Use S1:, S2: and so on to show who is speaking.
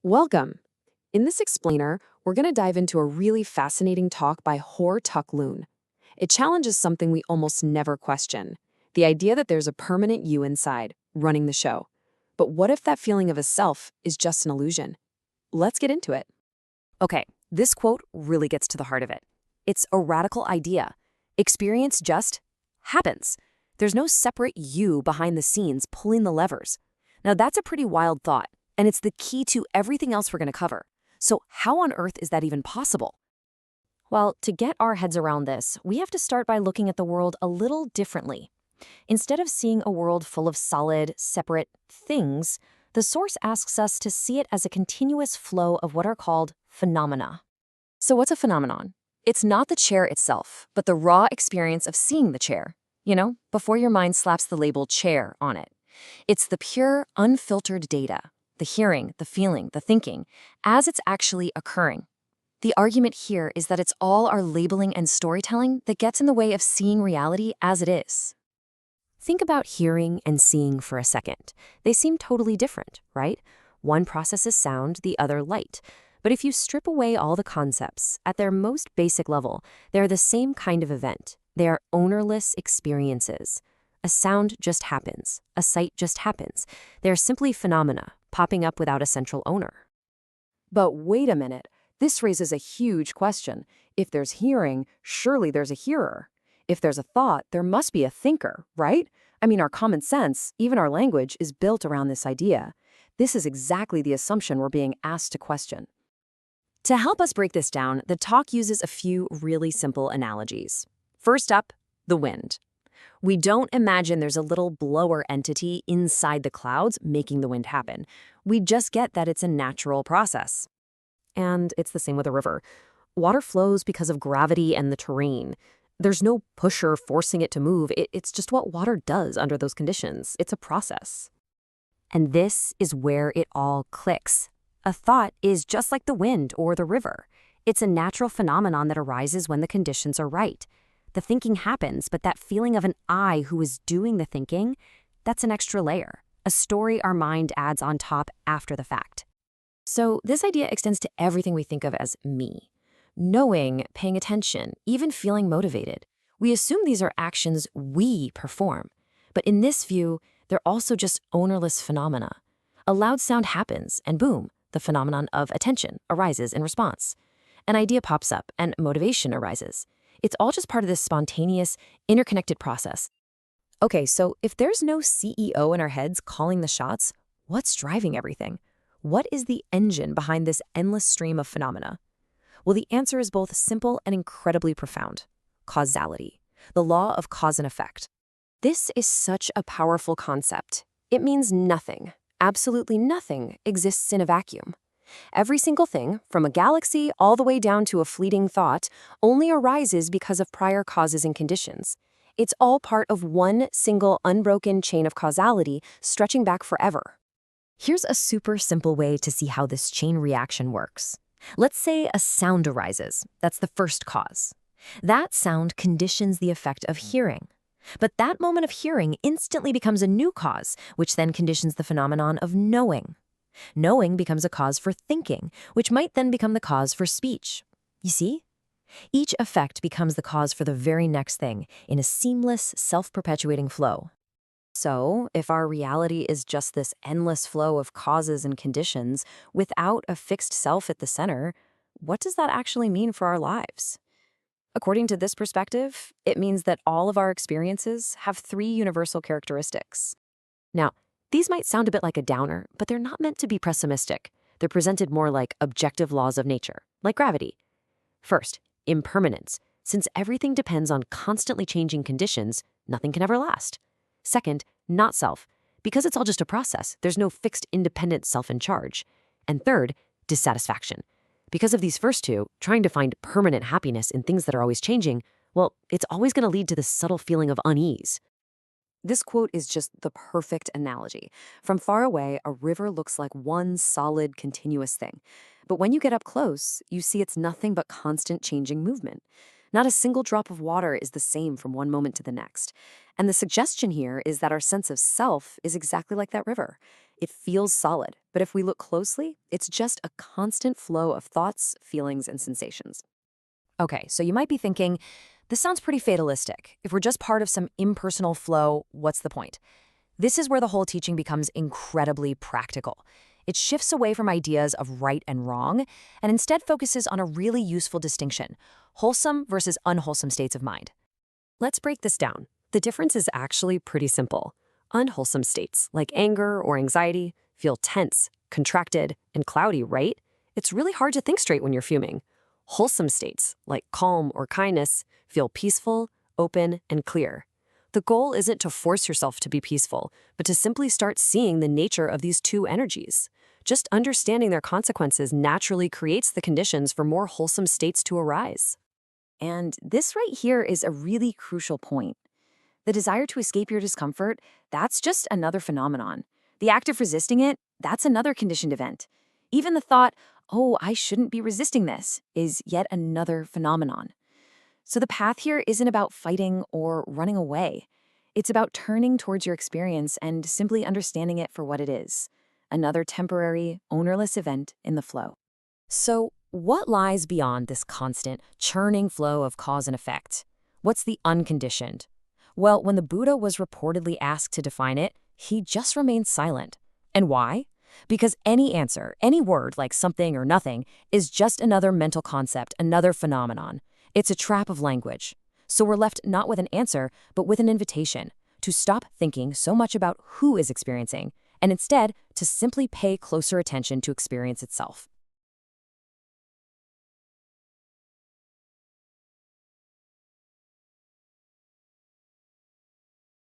S1: Welcome! In this explainer, we're going to dive into a really fascinating talk by Loon. It challenges something we almost never question, the idea that there's a permanent you inside, running the show. But what if that feeling of a self is just an illusion? Let's get into it.
S2: Okay, this quote really gets to the heart of it. It's a radical idea. Experience just happens. There's no separate you behind the scenes pulling the levers. Now, that's a pretty wild thought, and it's the key to everything else we're going to cover. So how on earth is that even possible? Well, to get our heads around this, we have to start by looking at the world a little differently. Instead of seeing a world full of solid, separate things, the source asks us to see it as a continuous flow of what are called phenomena. So what's a phenomenon? It's not the chair itself, but the raw experience of seeing the chair. Before your mind slaps the label chair on it. It's the pure, unfiltered data, the hearing, the feeling, the thinking, as it's actually occurring. The argument here is that it's all our labeling and storytelling that gets in the way of seeing reality as it is. Think about hearing and seeing for a second. They seem totally different, right? One processes sound, the other light. But if you strip away all the concepts, at their most basic level, they're the same kind of event. They are ownerless experiences. A sound just happens. A sight just happens. They're simply phenomena, popping up without a central owner.
S1: But wait a minute, this raises a huge question. If there's hearing, surely there's a hearer. If there's a thought, there must be a thinker, right? I mean, our common sense, even our language, is built around this idea. This is exactly the assumption we're being asked to question.
S2: To help us break this down, the talk uses a few really simple analogies. First up, the wind. We don't imagine there's a little blower entity inside the clouds making the wind happen. We just get that it's a natural process. And it's the same with a river. Water flows because of gravity and the terrain. There's no pusher forcing it to move. It's just what water does under those conditions. It's a process. And this is where it all clicks. A thought is just like the wind or the river. It's a natural phenomenon that arises when the conditions are right. The thinking happens, but that feeling of an I who is doing the thinking, that's an extra layer, a story our mind adds on top after the fact. So this idea extends to everything we think of as me. Knowing, paying attention, even feeling motivated. We assume these are actions we perform. But in this view, they're also just ownerless phenomena. A loud sound happens, and boom, the phenomenon of attention arises in response. An idea pops up, and motivation arises. It's all just part of this spontaneous, interconnected process. Okay, so if there's no CEO in our heads calling the shots, what's driving everything? What is the engine behind this endless stream of phenomena? Well, the answer is both simple and incredibly profound. Causality, the law of cause and effect. This is such a powerful concept. It means nothing, absolutely nothing, exists in a vacuum. Every single thing, from a galaxy all the way down to a fleeting thought, only arises because of prior causes and conditions. It's all part of one single unbroken chain of causality stretching back forever. Here's a super simple way to see how this chain reaction works. Let's say a sound arises. That's the first cause. That sound conditions the effect of hearing. But that moment of hearing instantly becomes a new cause, which then conditions the phenomenon of knowing. Knowing becomes a cause for thinking, which might then become the cause for speech. You see? Each effect becomes the cause for the very next thing in a seamless, self-perpetuating flow. So, if our reality is just this endless flow of causes and conditions without a fixed self at the center, what does that actually mean for our lives? According to this perspective, it means that all of our experiences have three universal characteristics. Now, these might sound a bit like a downer, but they're not meant to be pessimistic. They're presented more like objective laws of nature, like gravity. First, impermanence. Since everything depends on constantly changing conditions, nothing can ever last. Second, not self. Because it's all just a process, there's no fixed independent self in charge. And third, dissatisfaction. Because of these first two, trying to find permanent happiness in things that are always changing, well, it's always going to lead to this subtle feeling of unease. This quote is just the perfect analogy. From far away, a river looks like one solid, continuous thing. But when you get up close, you see it's nothing but constant changing movement. Not a single drop of water is the same from one moment to the next. And the suggestion here is that our sense of self is exactly like that river.
S1: It feels solid, but if we look closely, it's just a constant flow of thoughts, feelings, and sensations.
S2: Okay, so you might be thinking, this sounds pretty fatalistic. If we're just part of some impersonal flow, what's the point? This is where the whole teaching becomes incredibly practical. It shifts away from ideas of right and wrong and instead focuses on a really useful distinction: wholesome versus unwholesome states of mind.
S1: Let's break this down. The difference is actually pretty simple. Unwholesome states, like anger or anxiety, feel tense, contracted, and cloudy, right? It's really hard to think straight when you're fuming. Wholesome states, like calm or kindness, feel peaceful, open, and clear. The goal isn't to force yourself to be peaceful, but to simply start seeing the nature of these two energies. Just understanding their consequences naturally creates the conditions for more wholesome states to arise.
S3: And this right here is a really crucial point. The desire to escape your discomfort, that's just another phenomenon. The act of resisting it, that's another conditioned event. Even the thought, oh, I shouldn't be resisting this, is yet another phenomenon. So the path here isn't about fighting or running away. It's about turning towards your experience and simply understanding it for what it is: another temporary, ownerless event in the flow.
S2: So, what lies beyond this constant, churning flow of cause and effect? What's the unconditioned? Well, when the Buddha was reportedly asked to define it, he just remained silent. And why? Because any answer, any word like something or nothing, is just another mental concept, another phenomenon. It's a trap of language. So we're left not with an answer, but with an invitation to stop thinking so much about who is experiencing, and instead to simply pay closer attention to experience itself.